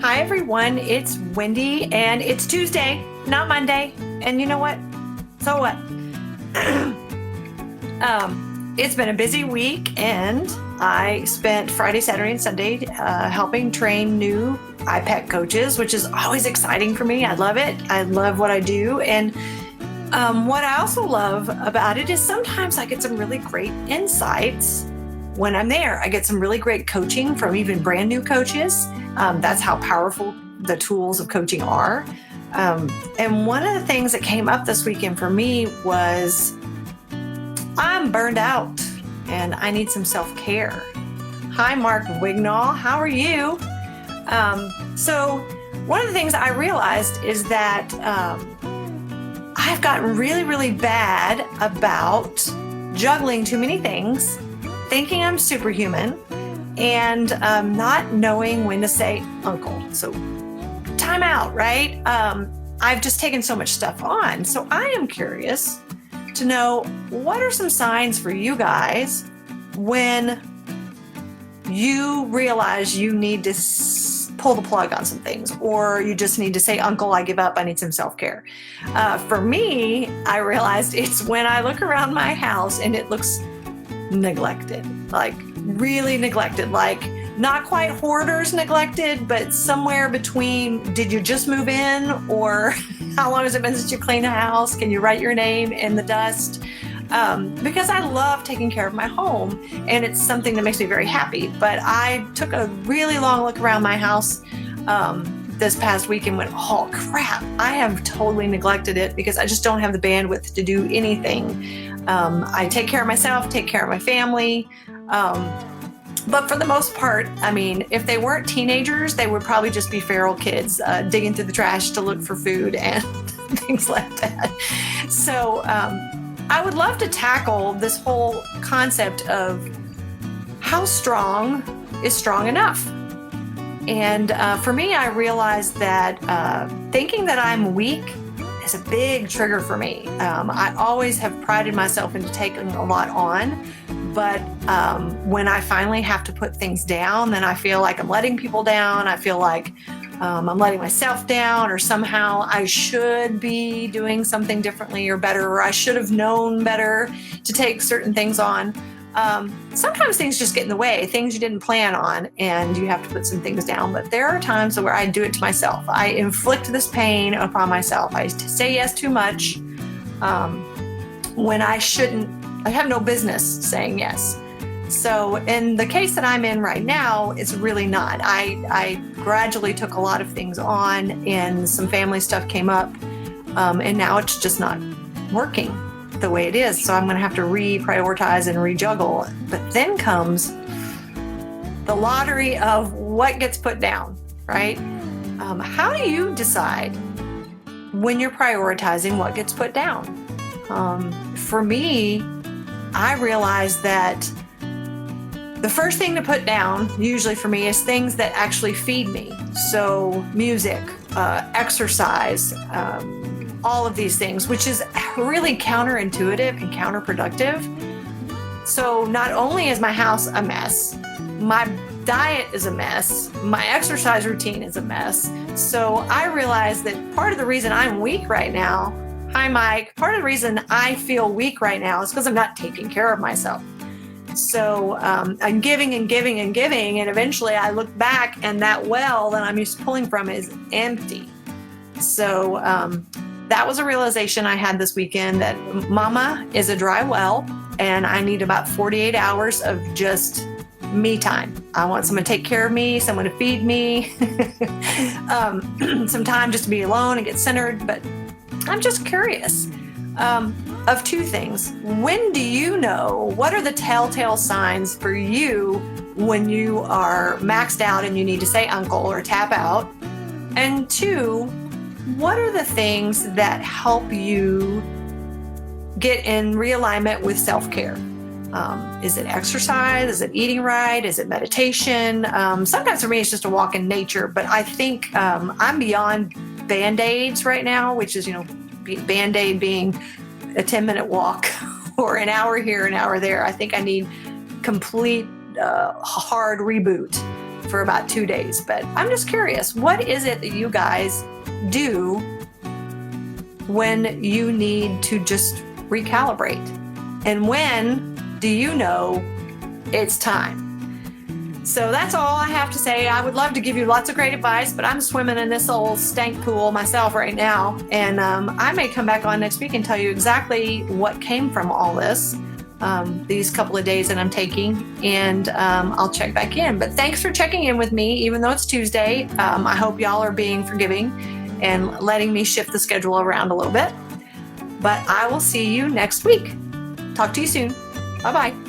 Hi, everyone. It's Wendy, and it's Tuesday, not Monday. And you know what? So what? It's been a busy week, and I spent Friday, Saturday, and Sunday helping train new IPEC coaches, which is always exciting for me. I love it. I love what I do. And what I also love about it is sometimes I get some really great insights when I'm there. I get some really great coaching from even brand new coaches. That's how powerful the tools of coaching are. And one of the things that came up this weekend for me was I'm burned out and I need some self-care. Hi, Mark Wignall. How are you? So one of the things I realized is that I've gotten really, really bad about juggling too many things, thinking I'm superhuman, and not knowing when to say uncle. So time out, right? I've just taken so much stuff on. So I am curious to know, what are some signs for you guys when you realize you need to pull the plug on some things, or you just need to say, uncle, I give up, I need some self-care. For me, I realized it's when I look around my house and it looks neglected, like really neglected, like not quite hoarders neglected, but somewhere between, did you just move in, or how long has it been since you cleaned the house? Can you write your name in the dust? Because I love taking care of my home, and it's something that makes me very happy. But I took a really long look around my house this past week and went, oh crap, I have totally neglected it because I just don't have the bandwidth to do anything. I take care of myself, take care of my family. But for the most part, I mean, if they weren't teenagers, they would probably just be feral kids digging through the trash to look for food and things like that. So I would love to tackle this whole concept of how strong is strong enough. And for me, I realized that thinking that I'm weak is a big trigger for me. I always have prided myself into taking a lot on. But when I finally have to put things down, then I feel like I'm letting people down. I feel like I'm letting myself down, or somehow I should be doing something differently or better, or I should have known better to take certain things on. Sometimes things just get in the way, things you didn't plan on, and you have to put some things down. But there are times where I do it to myself. I inflict this pain upon myself. I say yes too much when I shouldn't. I have no business saying yes. So in the case that I'm in right now, it's really not. I gradually took a lot of things on, and some family stuff came up, and now it's just not working the way it is. So I'm going to have to reprioritize and rejuggle. But then comes the lottery of what gets put down, right? How do you decide when you're prioritizing what gets put down? For me, I realized that the first thing to put down, usually for me, is things that actually feed me. So music, exercise, all of these things, which is really counterintuitive and counterproductive. So not only is my house a mess, my diet is a mess, my exercise routine is a mess. So I realized that part of the reason I'm weak right now, hi Mike, part of the reason I feel weak right now is because I'm not taking care of myself. So I'm giving and giving and giving, and eventually I look back and that well that I'm used to pulling from is empty. So that was a realization I had this weekend, that mama is a dry well, and I need about 48 hours of just me time. I want someone to take care of me, someone to feed me, some time just to be alone and get centered. But I'm just curious of two things. When do you know, what are the telltale signs for you when you are maxed out and you need to say uncle or tap out? And two, what are the things that help you get in realignment with self-care? Is it exercise? Is it eating right? Is it meditation? Sometimes for me, it's just a walk in nature, but I think I'm beyond Band-Aids right now, which is, Band-Aid being a 10-minute walk or an hour here, an hour there. I think I need complete hard reboot. for about 2 days. But I'm just curious, what is it that you guys do when you need to just recalibrate? And when do you know it's time? So that's all I have to say. I would love to give you lots of great advice, but I'm swimming in this old stank pool myself right now. And I may come back on next week and tell you exactly what came from all this, these couple of days that I'm taking, and I'll check back in. But thanks for checking in with me, even though it's Tuesday. I hope y'all are being forgiving and letting me shift the schedule around a little bit. But I will see you next week. Talk to you soon. Bye-bye.